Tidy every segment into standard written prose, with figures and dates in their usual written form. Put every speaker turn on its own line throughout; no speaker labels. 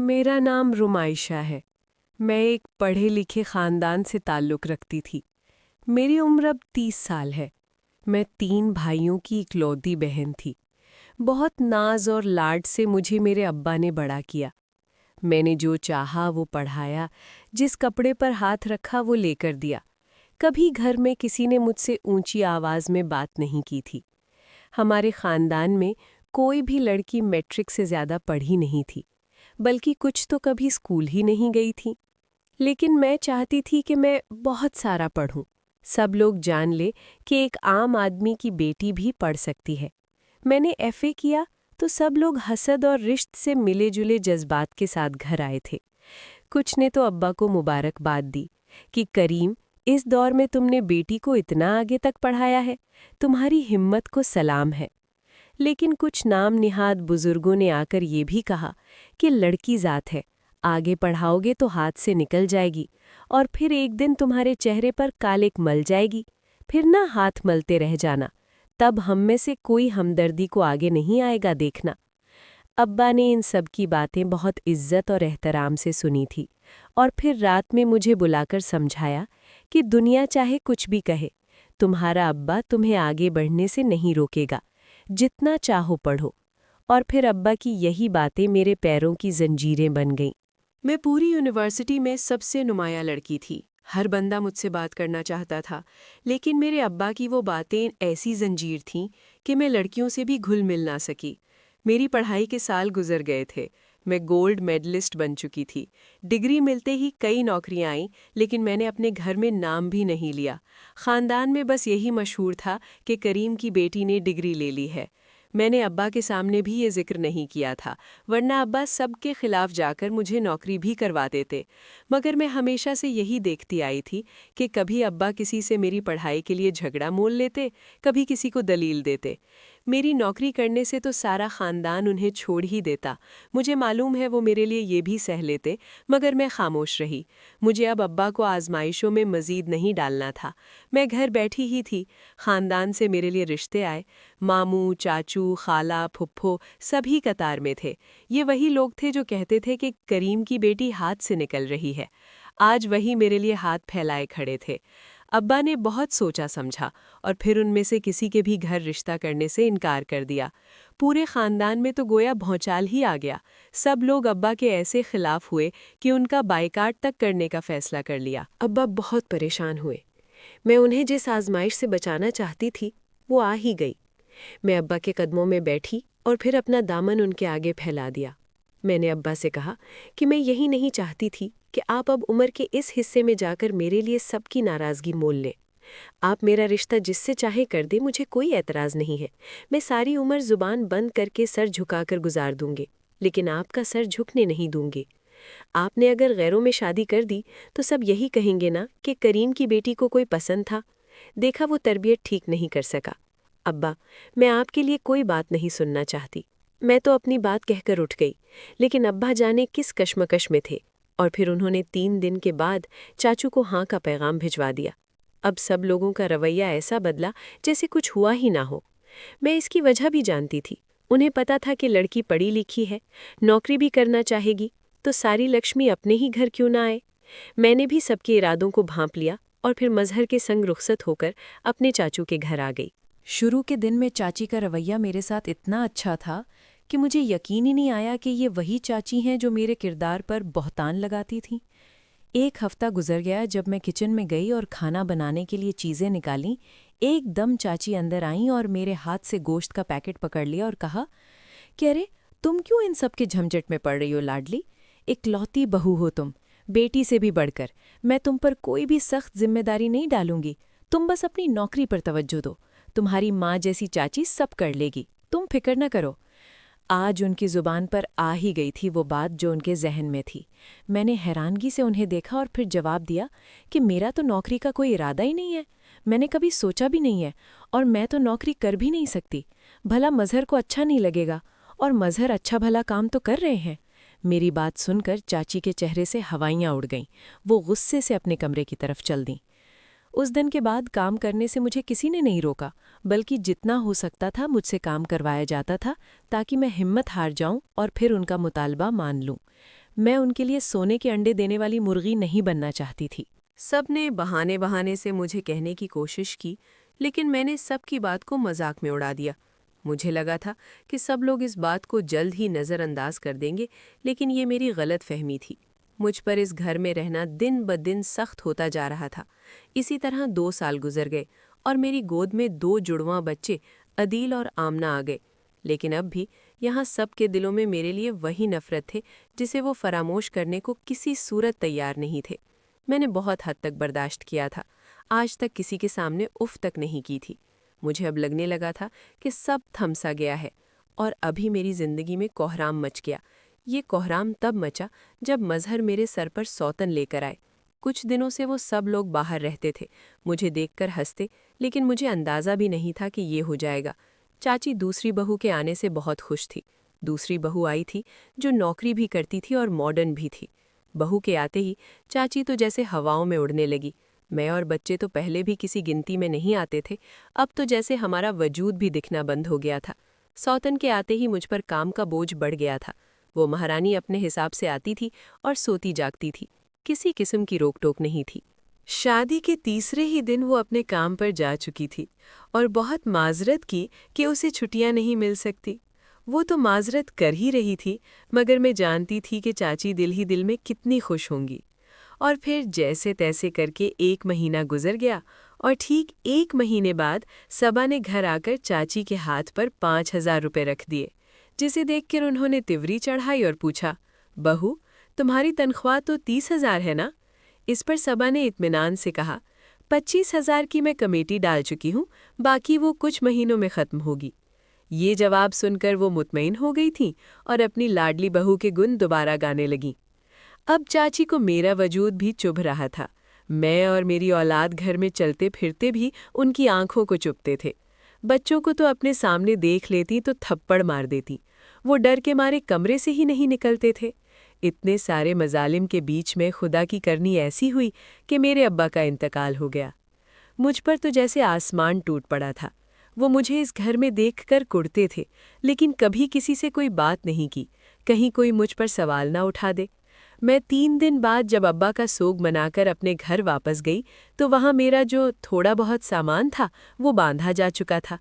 میرا نام رمائشہ ہے۔ میں ایک پڑھے لکھے خاندان سے تعلق رکھتی تھی۔ میری عمر اب 30 سال ہے۔ میں 3 بھائیوں کی اکلوتی بہن تھی۔ بہت ناز اور لاڈ سے مجھے میرے ابا نے بڑا کیا۔ میں نے جو چاہا وہ پڑھایا، جس کپڑے پر ہاتھ رکھا وہ لے کر دیا۔ کبھی گھر میں کسی نے مجھ سے اونچی آواز میں بات نہیں کی تھی۔ ہمارے خاندان میں کوئی بھی لڑکی میٹرک سے زیادہ پڑھی نہیں تھی، بلکہ کچھ تو کبھی اسکول ہی نہیں گئی تھی۔ لیکن میں چاہتی تھی کہ میں بہت سارا پڑھوں، سب لوگ جان لے کہ ایک عام آدمی کی بیٹی بھی پڑھ سکتی ہے۔ میں نے ایف اے کیا تو سب لوگ حسد اور رشت سے ملے جلے جذبات کے ساتھ گھر آئے تھے۔ کچھ نے تو ابا کو مبارکباد دی کہ کریم، اس دور میں تم نے بیٹی کو اتنا آگے تک پڑھایا ہے، تمہاری ہمت کو سلام ہے۔ لیکن کچھ نام نہاد بزرگوں نے آ کر یہ بھی کہا کہ لڑکی ذات ہے، آگے پڑھاؤ گے تو ہاتھ سے نکل جائے گی، اور پھر ایک دن تمہارے چہرے پر کالک مل جائے گی، پھر نہ ہاتھ ملتے رہ جانا، تب ہم میں سے کوئی ہمدردی کو آگے نہیں آئے گا دیکھنا۔ ابا نے ان سب کی باتیں بہت عزت اور احترام سے سنی تھی، اور پھر رات میں مجھے بلا کر سمجھایا کہ دنیا چاہے کچھ بھی کہے، تمہارا ابا تمہیں آگے بڑھنے سے نہیں روکے گا، جتنا چاہو پڑھو۔ اور پھر ابا کی یہی باتیں میرے پیروں کی زنجیریں بن گئیں۔
میں پوری یونیورسٹی میں سب سے نمایاں لڑکی تھی۔ ہر بندہ مجھ سے بات کرنا چاہتا تھا، لیکن میرے ابا کی وہ باتیں ایسی زنجیر تھیں کہ میں لڑکیوں سے بھی گھل مل نہ سکی۔ میری پڑھائی کے سال گزر گئے تھے، میں گولڈ میڈلسٹ بن چکی تھی، ڈگری ملتے ہی کئی نوکریاں آئیں، لیکن میں نے اپنے گھر میں نام بھی نہیں لیا۔ خاندان میں بس یہی مشہور تھا کہ کریم کی بیٹی نے ڈگری لے لی ہے۔ میں نے ابا کے سامنے بھی یہ ذکر نہیں کیا تھا، ورنہ ابا سب کے خلاف جا کر مجھے نوکری بھی کروا دیتے۔ مگر میں ہمیشہ سے یہی دیکھتی آئی تھی کہ کبھی ابا کسی سے میری پڑھائی کے لیے جھگڑا مول لیتے، کبھی کسی کو دلیل دیتے۔ میری نوکری کرنے سے تو سارا خاندان انہیں چھوڑ ہی دیتا۔ مجھے معلوم ہے وہ میرے لیے یہ بھی سہ لیتے، مگر میں خاموش رہی۔ مجھے اب ابا کو آزمائشوں میں مزید نہیں ڈالنا تھا۔ میں گھر بیٹھی ہی تھی، خاندان سے میرے لیے رشتے آئے، ماموں، چاچو، خالہ، پھپھو سبھی قطار میں تھے۔ یہ وہی لوگ تھے جو کہتے تھے کہ کریم کی بیٹی ہاتھ سے نکل رہی ہے۔ آج وہی میرے لیے ہاتھ پھیلائے کھڑے تھے۔ ابا نے بہت سوچا سمجھا، اور پھر ان میں سے کسی کے بھی گھر رشتہ کرنے سے انکار کر دیا۔ پورے خاندان میں تو گویا بھونچال ہی آ گیا۔ سب لوگ ابا کے ایسے خلاف ہوئے کہ ان کا بائیکاٹ تک کرنے کا فیصلہ کر لیا۔ ابا بہت پریشان ہوئے۔ میں انہیں جس آزمائش سے بچانا چاہتی تھی وہ آ ہی گئی۔ میں ابا کے قدموں میں بیٹھی اور پھر اپنا دامن ان کے آگے پھیلا دیا۔ میں نے ابا سے کہا کہ میں یہی نہیں چاہتی تھی کہ آپ اب عمر کے اس حصے میں جا کر میرے لیے سب کی ناراضگی مول لیں۔ آپ میرا رشتہ جس سے چاہے کر دیں، مجھے کوئی اعتراض نہیں ہے۔ میں ساری عمر زبان بند کر کے سر جھکا کر گزار دوں گی، لیکن آپ کا سر جھکنے نہیں دوں گی۔ آپ نے اگر غیروں میں شادی کر دی تو سب یہی کہیں گے نا کہ کریم کی بیٹی کو کوئی پسند تھا، دیکھا وہ تربیت ٹھیک نہیں کر سکا۔ ابا، میں آپ کے لیے کوئی بات نہیں سننا چاہتی۔ میں تو اپنی بات کہہ کر اٹھ گئی، لیکن ابا جانے کس کشمکش میں تھے، اور پھر انہوں نے 3 دن کے بعد چاچو کو ہاں کا پیغام بھجوا دیا۔ اب سب لوگوں کا رویہ ایسا بدلا جیسے کچھ ہوا ہی نہ ہو۔ میں اس کی وجہ بھی جانتی تھی۔ انہیں پتا تھا کہ لڑکی پڑھی لکھی ہے، نوکری بھی کرنا چاہے گی، تو ساری لکشمی اپنے ہی گھر کیوں نہ آئے۔ میں نے بھی سب کے ارادوں کو بھانپ لیا اور پھر مظہر کے سنگ رخصت ہو کر اپنے چاچو کے گھر آ گئی۔
شروع کے دن میں چاچی کا رویہ میرے ساتھ اتنا اچھا تھا کہ مجھے یقین ہی نہیں آیا کہ یہ وہی چاچی ہیں جو میرے کردار پر بہتان لگاتی تھیں۔ ایک ہفتہ گزر گیا جب میں کچن میں گئی اور کھانا بنانے کے لیے چیزیں نکالیں، ایک دم چاچی اندر آئیں اور میرے ہاتھ سے گوشت کا پیکٹ پکڑ لیا اور کہا کہ ارے تم کیوں ان سب کے جھمجھٹ میں پڑ رہی ہو لاڈلی؟ اکلوتی بہو ہو تم، بیٹی سے بھی بڑھ کر۔ میں تم پر کوئی بھی سخت ذمہ داری نہیں ڈالوں گی، تم بس اپنی نوکری پر توجہ دو، تمہاری ماں جیسی چاچی سب کر لے گی، تم فکر نہ کرو۔ آج ان کی زبان پر آ ہی گئی تھی وہ بات جو ان کے ذہن میں تھی۔ میں نے حیرانگی سے انہیں دیکھا اور پھر جواب دیا کہ میرا تو نوکری کا کوئی ارادہ ہی نہیں ہے، میں نے کبھی سوچا بھی نہیں ہے، اور میں تو نوکری کر بھی نہیں سکتی۔ بھلا مظہر کو اچھا نہیں لگے گا، اور مظہر اچھا بھلا کام تو کر رہے ہیں۔ میری بات سن کر چاچی کے چہرے سے ہوائیاں اڑ گئیں، وہ غصے سے اپنے کمرے کی طرف چل دیں۔ اس دن کے بعد کام کرنے سے مجھے کسی نے نہیں روکا، بلکہ جتنا ہو سکتا تھا مجھ سے کام کروایا جاتا تھا تاکہ میں ہمت ہار جاؤں اور پھر ان کا مطالبہ مان لوں۔ میں ان کے لیے سونے کے انڈے دینے والی مرغی نہیں بننا چاہتی تھی۔
سب نے بہانے سے مجھے کہنے کی کوشش کی، لیکن میں نے سب کی بات کو مذاق میں اڑا دیا۔ مجھے لگا تھا کہ سب لوگ اس بات کو جلد ہی نظر انداز کر دیں گے، لیکن یہ میری غلط فہمی تھی۔ مجھ پر اس گھر میں رہنا دن بدن سخت ہوتا جا رہا تھا۔ اسی طرح 2 سال گزر گئے اور میری گود میں 2 جڑواں بچے عدیل اور آمنہ آ گئے، لیکن اب بھی یہاں سب کے دلوں میں میرے لیے وہی نفرت تھے جسے وہ فراموش کرنے کو کسی صورت تیار نہیں تھے۔ میں نے بہت حد تک برداشت کیا تھا، آج تک کسی کے سامنے اف تک نہیں کی تھی۔ مجھے اب لگنے لگا تھا کہ سب تھم سا گیا ہے اور ابھی میری زندگی میں کوہرام مچ گیا۔ یہ کوہرام تب مچا جب مظہر میرے سر پر سوتن لے کر آئے۔ کچھ دنوں سے وہ سب لوگ باہر رہتے تھے، مجھے دیکھ کر ہنستے، لیکن مجھے اندازہ بھی نہیں تھا کہ یہ ہو جائے گا۔ چاچی دوسری بہو کے آنے سے بہت خوش تھی۔ دوسری بہو آئی تھی جو نوکری بھی کرتی تھی اور ماڈرن بھی تھی۔ بہو کے آتے ہی چاچی تو جیسے ہواؤں میں اڑنے لگی۔ میں اور بچے تو پہلے بھی کسی گنتی میں نہیں آتے تھے، اب تو جیسے ہمارا وجود بھی دکھنا بند ہو گیا تھا۔ سوتن کے آتے ہی مجھ پر کام کا بوجھ بڑھ گیا تھا۔ وہ مہارانی اپنے حساب سے آتی تھی اور سوتی جاگتی تھی، کسی قسم کی روک ٹوک نہیں تھی۔
شادی کے تیسرے ہی دن وہ اپنے کام پر جا چکی تھی اور بہت معذرت کی کہ اسے چھٹیاں نہیں مل سکتی۔ وہ تو معذرت کر ہی رہی تھی، مگر میں جانتی تھی کہ چاچی دل ہی دل میں کتنی خوش ہوں گی۔ اور پھر جیسے تیسے کر کے 1 مہینہ گزر گیا اور ٹھیک 1 مہینے بعد صبا نے گھر آ کر چاچی کے ہاتھ پر 5,000 روپے رکھ دیے، جسے دیکھ کر انہوں نے تیوری چڑھائی اور پوچھا، بہو تمہاری تنخواہ تو 30,000 ہے نا؟ اس پر صبا نے اطمینان سے کہا، 25,000 کی میں کمیٹی ڈال چکی ہوں، باقی وہ کچھ مہینوں میں ختم ہوگی۔ یہ جواب سن کر وہ مطمئن ہو گئی تھیں اور اپنی لاڈلی بہو کے گن دوبارہ گانے لگیں۔ اب چاچی کو میرا وجود بھی چبھ رہا تھا۔ میں اور میری اولاد گھر میں چلتے پھرتے بھی ان کی آنکھوں کو چبھتے تھے۔ بچوں کو تو اپنے سامنے دیکھ لیتی تو تھپڑ مار دیتی، وہ ڈر کے مارے کمرے سے ہی نہیں نکلتے تھے۔ اتنے سارے مظالم کے بیچ میں خدا کی کرنی ایسی ہوئی کہ میرے ابا کا انتقال ہو گیا۔ مجھ پر تو جیسے آسمان ٹوٹ پڑا تھا۔ وہ مجھے اس گھر میں دیکھ کر کڑتے تھے، لیکن کبھی کسی سے کوئی بات نہیں کی، کہیں کوئی مجھ پر سوال نہ اٹھا دے۔ میں 3 دن بعد جب ابا کا سوگ منا کر اپنے گھر واپس گئی تو وہاں میرا جو تھوڑا بہت سامان تھا وہ باندھا جا چکا تھا۔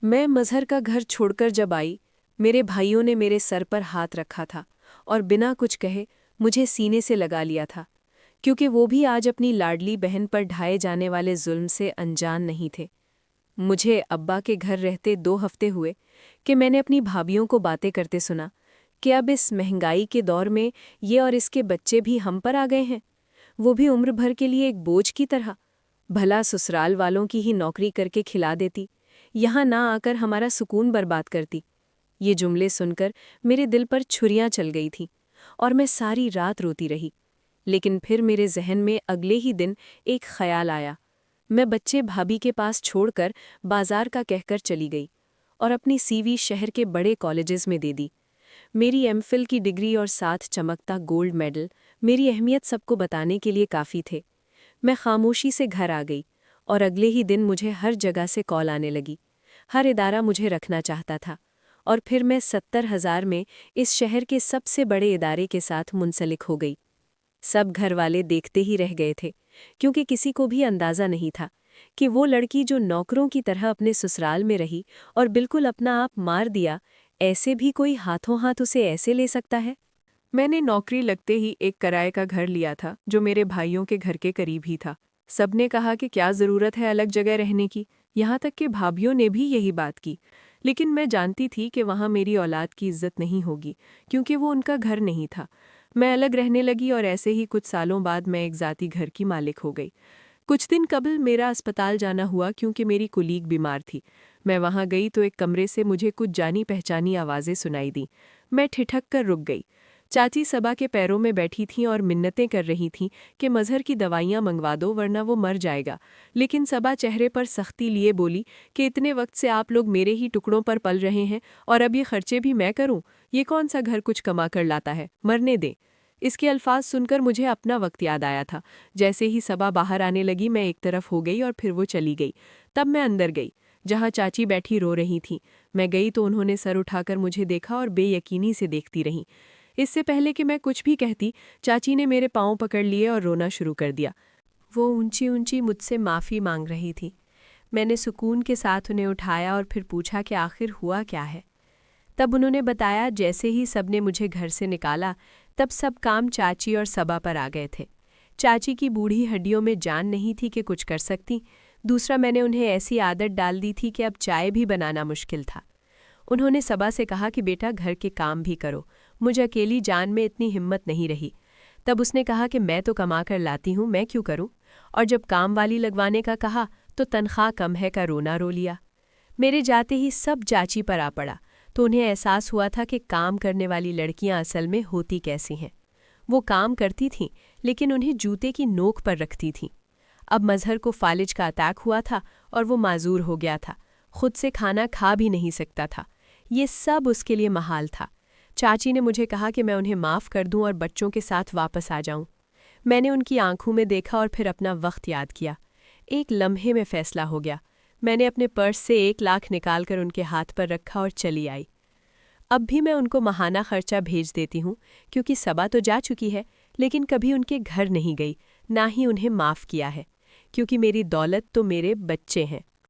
میں مظہر کا گھر چھوڑ کر جب آئی، میرے بھائیوں نے میرے سر پر ہاتھ رکھا تھا اور بنا کچھ کہے مجھے سینے سے لگا لیا تھا، کیونکہ وہ بھی آج اپنی لاڈلی بہن پر ڈھائے جانے والے ظلم سے انجان نہیں تھے۔ مجھے ابا کے گھر رہتے 2 ہفتے ہوئے کہ میں نے اپنی بھابھیوں کو باتیں کرتے سنا کہ اب اس مہنگائی کے دور میں یہ اور اس کے بچے بھی ہم پر آ گئے ہیں، وہ بھی عمر بھر کے لیے ایک بوجھ کی طرح۔ بھلا سسرال والوں کی ہی نوکری کر کے کھلا دیتی، یہاں نہ آ کر ہمارا سکون برباد کرتی۔ یہ جملے سن کر میرے دل پر چھریاں چل گئی تھیں اور میں ساری رات روتی رہی۔ لیکن پھر میرے ذہن میں اگلے ہی دن ایک خیال آیا۔ میں بچے بھابھی کے پاس چھوڑ کر بازار کا کہہ کر چلی گئی اور اپنی سی وی شہر کے بڑے کالجز میں دے دی۔ میری ایم فل کی ڈگری اور ساتھ چمکتا گولڈ میڈل میری اہمیت سب کو بتانے کے لیے کافی تھے۔ میں خاموشی سے گھر آ گئی اور اگلے ہی دن مجھے ہر جگہ سے کال آنے لگی۔ ہر ادارہ مجھے رکھنا چاہتا تھا اور پھر میں 70,000 میں اس شہر کے سب سے بڑے ادارے کے ساتھ منسلک ہو گئی۔ سب گھر والے دیکھتے ہی رہ گئے تھے، کیونکہ کسی کو بھی اندازہ نہیں تھا کہ وہ لڑکی جو نوکروں کی طرح اپنے سسرال میں رہی اور بالکل اپنا آپ مار دیا، ایسے بھی کوئی ہاتھوں ہاتھ اسے ایسے لے سکتا ہے۔
میں نے نوکری لگتے ہی ایک کرائے کا گھر لیا تھا جو میرے بھائیوں کے گھر کے قریب ہی تھا۔ سب نے کہا کہ کیا ضرورت ہے الگ جگہ رہنے کی، یہاں تک کہ بھابھیوں نے بھی یہی بات کی، لیکن میں جانتی تھی کہ وہاں میری اولاد کی عزت نہیں ہوگی کیونکہ وہ ان کا گھر نہیں تھا۔ میں الگ رہنے لگی اور ایسے ہی کچھ سالوں بعد میں ایک ذاتی گھر کی مالک ہو گئی۔ کچھ دن قبل میرا اسپتال جانا ہوا کیونکہ میری کولیگ بیمار تھی۔ میں وہاں گئی تو ایک کمرے سے مجھے کچھ جانی پہچانی آوازیں سنائی دیں۔ میں ٹھٹک کر رک گئی۔ چاچی صبا کے پیروں میں بیٹھی تھیں اور منتیں کر رہی تھیں کہ مظہر کی دوائیاں منگوا دو ورنہ وہ مر جائے گا، لیکن صبا چہرے پر سختی لیے بولی کہ اتنے وقت سے آپ لوگ میرے ہی ٹکڑوں پر پل رہے ہیں اور اب یہ خرچے بھی میں کروں؟ یہ کون سا گھر کچھ کما کر لاتا ہے، مرنے دیں۔ اس کے الفاظ سن کر مجھے اپنا وقت یاد آیا تھا۔ جیسے ہی صبا باہر آنے لگی میں ایک طرف ہو گئی اور پھر وہ چلی گئی۔ تب میں اندر گئی جہاں چاچی بیٹھی رو رہی تھیں۔ میں گئی تو انہوں نے سر اٹھا کر مجھے دیکھا اور بے یقینی سے دیکھتی رہیں۔ اس سے پہلے کہ میں کچھ بھی کہتی، چاچی نے میرے پاؤں پکڑ لیے اور رونا شروع کر دیا۔
وہ اونچی اونچی مجھ سے معافی مانگ رہی تھی۔ میں نے سکون کے ساتھ انہیں اٹھایا اور پھر پوچھا کہ آخر ہوا کیا ہے۔ تب انہوں نے بتایا جیسے ہی سب نے مجھے گھر سے نکالا تب سب کام چاچی اور صبا پر آ گئے تھے۔ چاچی کی بوڑھی ہڈیوں میں جان نہیں تھی کہ کچھ کر سکتی، دوسرا میں نے انہیں ایسی عادت ڈال دی تھی کہ اب چائے بھی بنانا مشکل تھا۔ انہوں نے صبا سے کہا کہ بیٹا گھر کے کام بھی کرو، مجھے اکیلی جان میں اتنی ہمت نہیں رہی۔ تب اس نے کہا کہ میں تو کما کر لاتی ہوں، میں کیوں کروں؟ اور جب کام والی لگوانے کا کہا تو تنخواہ کم ہے کا رونا رو لیا۔ میرے جاتے ہی سب چاچی پر آ پڑا تو انہیں احساس ہوا تھا کہ کام کرنے والی لڑکیاں اصل میں ہوتی کیسی ہیں۔ وہ کام کرتی تھیں لیکن انہیں جوتے کی نوک پر رکھتی تھیں۔ اب مظہر کو فالج کا اٹیک ہوا تھا اور وہ معذور ہو گیا تھا، خود سے کھانا کھا بھی نہیں سکتا تھا۔ یہ سب اس کے لیے محال تھا۔ چاچی نے مجھے کہا کہ میں انہیں معاف کر دوں اور بچوں کے ساتھ واپس آ جاؤں۔ میں نے ان کی آنکھوں میں دیکھا اور پھر اپنا وقت یاد کیا۔ ایک لمحے میں فیصلہ ہو گیا۔ میں نے اپنے پرس سے 1 لاکھ نکال کر ان کے ہاتھ پر رکھا اور چلی آئی۔ اب بھی میں ان کو ماہانہ خرچہ بھیج دیتی ہوں کیونکہ صبا تو جا چکی ہے، لیکن کبھی ان کے گھر نہیں گئی، نہ ہی انہیں معاف کیا ہے، کیونکہ میری دولت تو میرے بچے ہیں۔